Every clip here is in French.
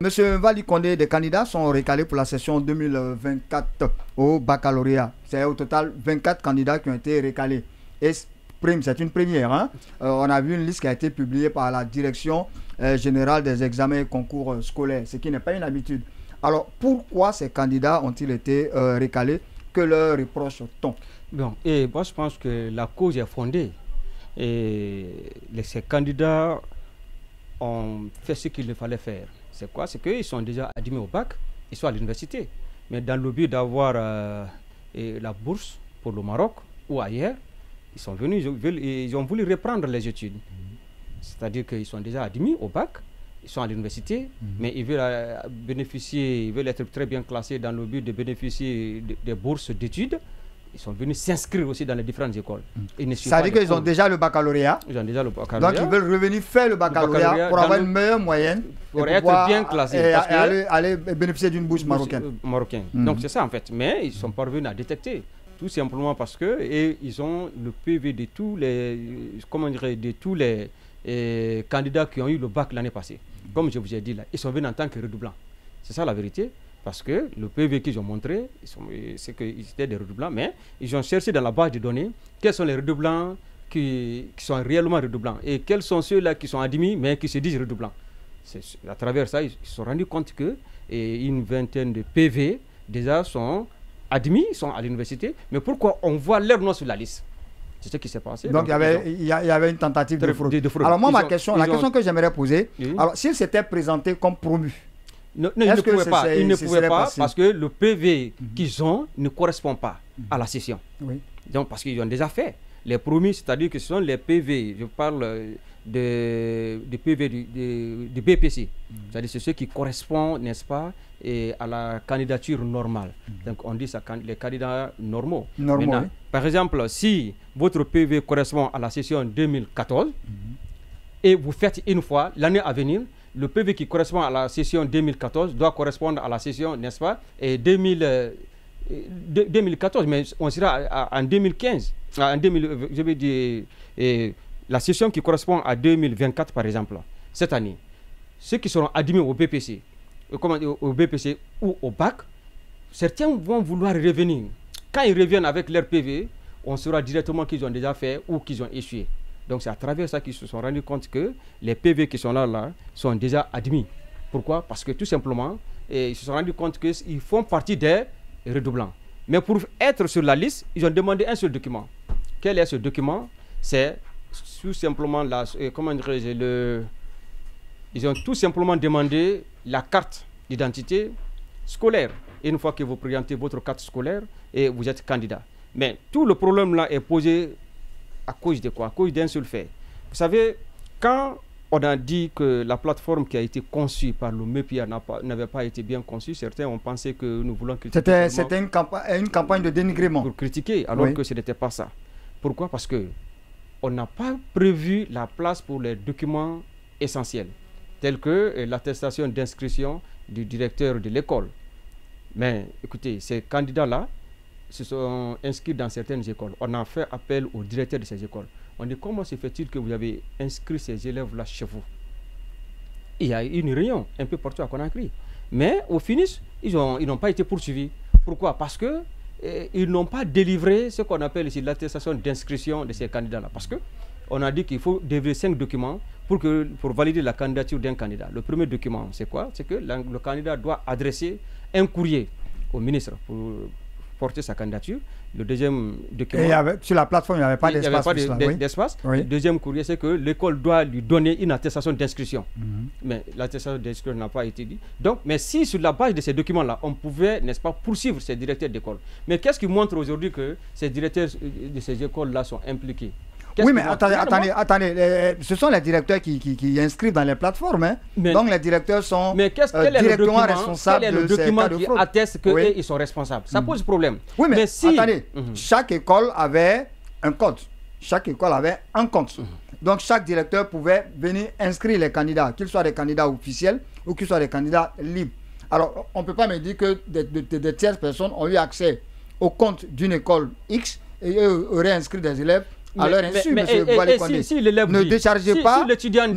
Monsieur Vali Condé, des candidats sont recalés pour la session 2024 au baccalauréat. C'est au total 24 candidats qui ont été recalés. Et c'est une première. Hein? On a vu une liste qui a été publiée par la Direction générale des examens et concours scolaires, ce qui n'est pas une habitude. Alors, pourquoi ces candidats ont-ils été recalés? Que leur reproche-t-on? Bon, et moi je pense que la cause est fondée. Et ces candidats ont fait ce qu'il fallait faire. C'est quoi? C'est qu'ils sont déjà admis au bac, ils sont à l'université. Mais dans le but d'avoir la bourse pour le Maroc ou ailleurs, ils sont venus, ils ont voulu reprendre les études. C'est-à-dire qu'ils sont déjà admis au bac, ils sont à l'université, mais ils veulent bénéficier, ils veulent être très bien classés dans le but de bénéficier des bourses d'études. Ils sont venus s'inscrire aussi dans les différentes écoles. Ça veut dire qu'ils ont déjà le baccalauréat. Ils ont déjà le baccalauréat. Donc ils veulent revenir faire le baccalauréat pour avoir une meilleure moyenne. Pour être bien classés. Et aller bénéficier d'une bourse marocaine. Donc c'est ça en fait. Mais ils sont parvenus à détecter. Tout simplement parce que ils ont le PV de tous les, candidats qui ont eu le bac l'année passée. Comme je vous ai dit là, ils sont venus en tant que redoublants. C'est ça la vérité. Parce que le PV qu'ils ont montré, c'est qu'ils étaient des redoublants, mais ils ont cherché dans la base de données quels sont les redoublants qui sont réellement redoublants et quels sont ceux-là qui sont admis mais qui se disent redoublants. À travers ça, ils se sont rendus compte que une vingtaine de PV déjà sont admis, sont à l'université, mais pourquoi on voit leur nom sur la liste? C'est ce qui s'est passé. Donc il y avait une tentative de fraude. Alors moi, la question que j'aimerais poser, alors s'ils s'étaient présentés comme promus, non, ils ne pouvaient pas. Ils ne pouvaient pas parce que le PV qu'ils ont ne correspond pas à la session. Oui. Donc, parce qu'ils ont déjà fait. Les promis, c'est-à-dire que ce sont les PV, je parle de PV du BPC. C'est-à-dire c'est ceux qui correspondent, n'est-ce pas, à la candidature normale. Donc, on dit ça, les candidats normaux. Maintenant, par exemple, si votre PV correspond à la session 2014 et vous faites une fois, l'année à venir, le PV qui correspond à la session 2014 doit correspondre à la session, n'est-ce pas, 2014, mais on sera en 2015. Je veux dire, la session qui correspond à 2024, par exemple, cette année, ceux qui seront admis au BPC, au BPC ou au bac, certains vont vouloir revenir. Quand ils reviennent avec leur PV, on saura directement qu'ils ont déjà fait ou qu'ils ont échoué. Donc c'est à travers ça qu'ils se sont rendus compte que les PV qui sont là sont déjà admis. Pourquoi? Parce que tout simplement, ils se sont rendus compte qu'ils font partie des redoublants. Mais pour être sur la liste, ils ont demandé un seul document. Quel est ce document? C'est tout simplement ils ont tout simplement demandé la carte d'identité scolaire. Et une fois que vous présentez votre carte scolaire, et vous êtes candidat. Mais tout le problème là est posé à cause de quoi? À cause d'un seul fait. Vous savez, quand on a dit que la plateforme qui a été conçue par le MEPIA n'avait pas été bien conçue, certains ont pensé que nous voulons critiquer. C'était une campagne de dénigrement. Pour critiquer, alors que ce n'était pas ça. Pourquoi? Parce qu'on n'a pas prévu la place pour les documents essentiels, tels que l'attestation d'inscription du directeur de l'école. Mais écoutez, ces candidats-là se sont inscrits dans certaines écoles. On a fait appel au directeur de ces écoles. On dit comment se fait-il que vous avez inscrit ces élèves-là chez vous? Il y a une réunion un peu partout à Conakry. Mais au finish, ils n'ont pas été poursuivis. Pourquoi? Parce que ils n'ont pas délivré ce qu'on appelle ici l'attestation d'inscription de ces candidats-là. Parce qu'on a dit qu'il faut délivrer 5 documents pour valider la candidature d'un candidat. Le premier document, c'est quoi? C'est que le candidat doit adresser un courrier au ministre pour porter sa candidature. Le deuxième document... Et sur la plateforme, il n'y avait pas d'espace. Le deuxième courrier, c'est que l'école doit lui donner une attestation d'inscription. Mais l'attestation d'inscription n'a pas été dit. Donc, mais si sur la base de ces documents-là, on pouvait, n'est-ce pas, poursuivre ces directeurs d'école. Mais qu'est-ce qui montre aujourd'hui que ces directeurs de ces écoles-là sont impliqués? Oui, mais attendez, ce sont les directeurs qui inscrivent dans les plateformes. Hein. Donc les directeurs sont directement responsables de ces cas de fraude. Qui atteste qu'ils sont responsables. Ça pose problème. Oui, mais si, attendez, chaque école avait un code. Chaque école avait un compte. Donc chaque directeur pouvait venir inscrire les candidats, qu'ils soient des candidats officiels ou qu'ils soient des candidats libres. Alors, on ne peut pas me dire que des tierces personnes ont eu accès au compte d'une école X et eux auraient inscrit des élèves à leur insu, M. Boubaly Condé. Ne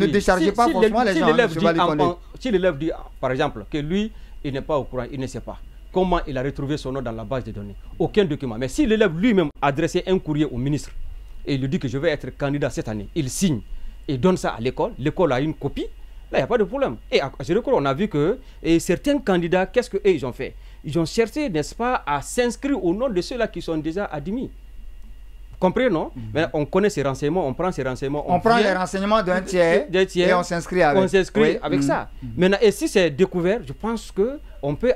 déchargez pas forcément les gens. Si l'élève dit, par exemple, que lui, il n'est pas au courant, il ne sait pas comment il a retrouvé son nom dans la base de données. Aucun document. Mais si l'élève lui-même adressait un courrier au ministre et il lui dit que je vais être candidat cette année, il signe et donne ça à l'école, l'école a une copie, là, il n'y a pas de problème. Et à ce recours, on a vu que certains candidats, qu'est-ce qu'ils ont fait? Ils ont cherché, n'est-ce pas, à s'inscrire au nom de ceux-là qui sont déjà admis. Vous comprenez, non? Mais on connaît ces renseignements, on prend ces renseignements. On prend les renseignements d'un tiers et on s'inscrit avec. Ça. Maintenant, et si c'est découvert, je pense qu'on peut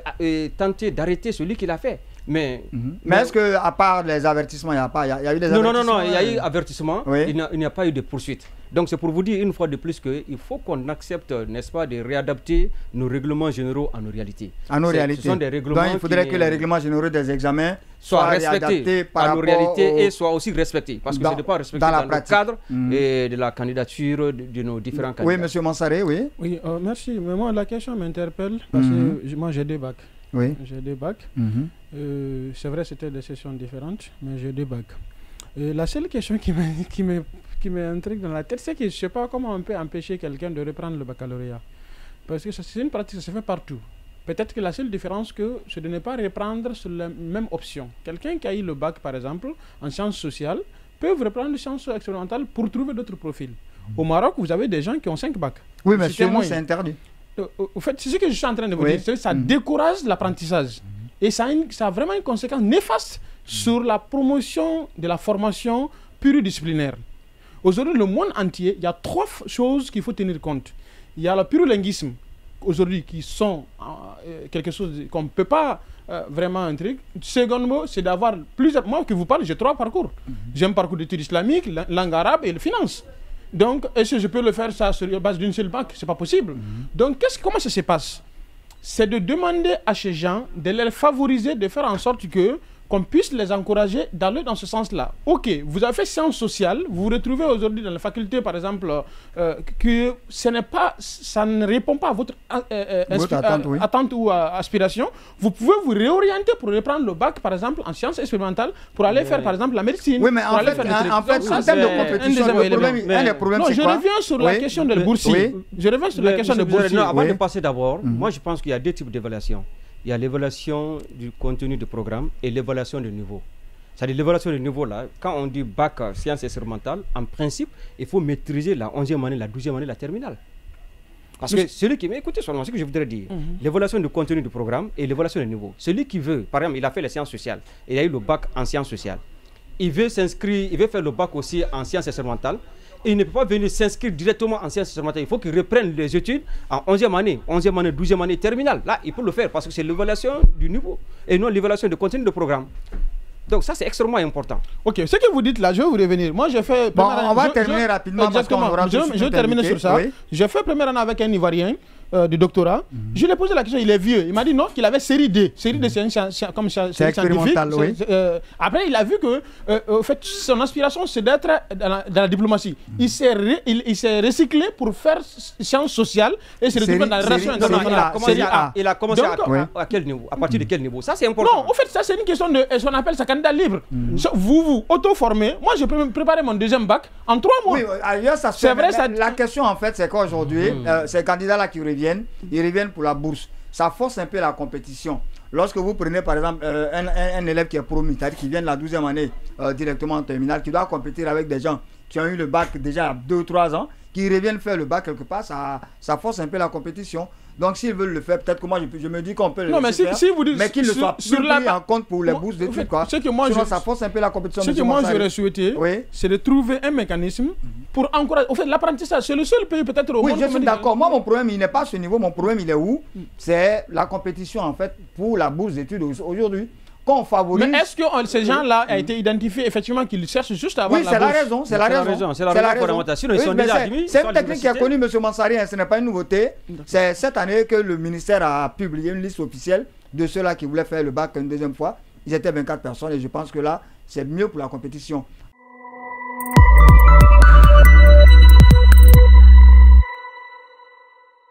tenter d'arrêter celui qui l'a fait. Mais est-ce qu'à part les avertissements, il y a eu des avertissements? Non, il y a eu avertissement, il n'y a pas eu de poursuite. Donc c'est pour vous dire une fois de plus qu'il faut qu'on accepte, n'est-ce pas, de réadapter nos règlements généraux à nos réalités. Ce sont des règlements. Donc il faudrait que les règlements généraux des examens soient respectés à nos réalités et soient aussi respectés. Parce que ce n'est pas respecté dans le cadre de la candidature de nos différents candidats. Oui, M. Mansaré, oui. Oui, merci. Mais moi, la question m'interpelle parce que moi j'ai 2 bacs. Oui. J'ai 2 bacs. C'est vrai, c'était des sessions différentes, mais j'ai 2 bacs. La seule question qui m'intrigue dans la tête, c'est que je ne sais pas comment on peut empêcher quelqu'un de reprendre le baccalauréat. Parce que c'est une pratique, ça se fait partout. Peut-être que la seule différence, c'est de ne pas reprendre sur la même option. Quelqu'un qui a eu le bac, par exemple, en sciences sociales, peut reprendre les sciences expérimentales pour trouver d'autres profils. Au Maroc, vous avez des gens qui ont 5 bacs. Oui, mais chez nous, c'est interdit. Au fait, c'est ce que je suis en train de vous dire. Ça décourage l'apprentissage. Et ça a vraiment une conséquence néfaste sur la promotion de la formation pluridisciplinaire. Aujourd'hui, le monde entier, il y a 3 choses qu'il faut tenir compte. Il y a le plurilinguisme, aujourd'hui, qui sont quelque chose qu'on ne peut pas vraiment intriguer. Second mot, c'est d'avoir plusieurs... Moi, que vous parlez, j'ai 3 parcours. J'ai un parcours d'études islamiques, langue arabe et finance. Donc, est-ce que je peux le faire ça sur la base d'une seule bac? Ce n'est pas possible. Donc, comment ça se passe? C'est de demander à ces gens de les favoriser, de faire en sorte qu'on puisse les encourager d'aller dans ce sens-là. Ok, vous avez fait sciences sociales, vous vous retrouvez aujourd'hui dans la faculté, par exemple, que ça ne répond pas à votre attente ou aspiration. Vous pouvez vous réorienter pour reprendre le bac, par exemple, en sciences expérimentales, pour aller faire, par exemple, la médecine. Oui, mais en fait, en termes de compétition, je reviens sur la question des boursiers. Je reviens sur la question des boursiers. Avant de passer d'abord, moi je pense qu'il y a 2 types d'évaluation. Il y a l'évaluation du contenu du programme et l'évaluation du niveau. C'est-à-dire l'évaluation du niveau, là, quand on dit bac sciences expérimentales, en principe, il faut maîtriser la 11e année, la 12e année, la terminale. Parce que celui qui... Mais écoutez seulement ce que je voudrais dire. L'évaluation du contenu du programme et l'évaluation du niveau. Celui qui veut, par exemple, il a fait les sciences sociales, il a eu le bac en sciences sociales. Il veut s'inscrire, il veut faire le bac aussi en sciences expérimentales. Il ne peut pas venir s'inscrire directement en sciences expérimentales. Il faut qu'il reprenne les études en 11e année, 12e année, terminale. Là, il peut le faire parce que c'est l'évaluation du niveau et non l'évaluation du contenu du programme. Donc ça, c'est extrêmement important. Ok, ce que vous dites là, je vais vous revenir. Moi, j'ai fait... on va terminer rapidement. Exactement, je vais terminer sur ça. Oui. J'ai fait première année avec un Ivoirien du doctorat. Je lui ai posé la question, il est vieux. Il m'a dit non, qu'il avait série D. Série D, c'est comme scientifique. Oui. Après, il a vu que en fait, son aspiration, c'est d'être dans la diplomatie. Il s'est recyclé pour faire sciences sociales et se retrouver dans les relations internationales. Il a commencé à quel niveau? À partir de quel niveau? Ça, c'est important. Non, en fait, ça, c'est une question de ce qu'on appelle ça candidat libre. Vous auto-formez. Moi, j'ai préparé mon 2e bac en 3 mois. Oui, ailleurs, ça se fait. C'est vrai, la question, en fait, c'est qu'aujourd'hui, ces candidats-là qui ils reviennent pour la bourse. Ça force un peu la compétition. Lorsque vous prenez par exemple un élève qui est promu, c'est-à-dire qui vient de la 12e année directement en terminale, qui doit compétir avec des gens qui ont eu le bac déjà il y a 2 ou 3 ans, qui reviennent faire le bac quelque part, ça force un peu la compétition. Donc s'ils veulent le faire, peut-être que moi je me dis qu'on peut le faire, si vous dites, mais qu'ils ne soient plus pris en compte pour les bourses d'études. Sinon ça force un peu la compétition. Ce que moi j'aurais souhaité, c'est de trouver un mécanisme pour encourager. En fait, l'apprentissage, c'est le seul pays peut-être au monde. Oui, je suis d'accord. Moi, mon problème, il n'est pas à ce niveau. Mon problème, il est où? C'est la compétition, en fait, pour la bourse d'études aujourd'hui. Qu'on favorise. Mais est-ce que ces gens-là ont été identifiés effectivement qu'ils cherchent juste à avoir la bourse? Oui, c'est la raison. C'est la raison. C'est une technique qui a connu M. Mansari, ce n'est pas une nouveauté. C'est cette année que le ministère a publié une liste officielle de ceux-là qui voulaient faire le bac une 2e fois. Ils étaient 24 personnes et je pense que là, c'est mieux pour la compétition.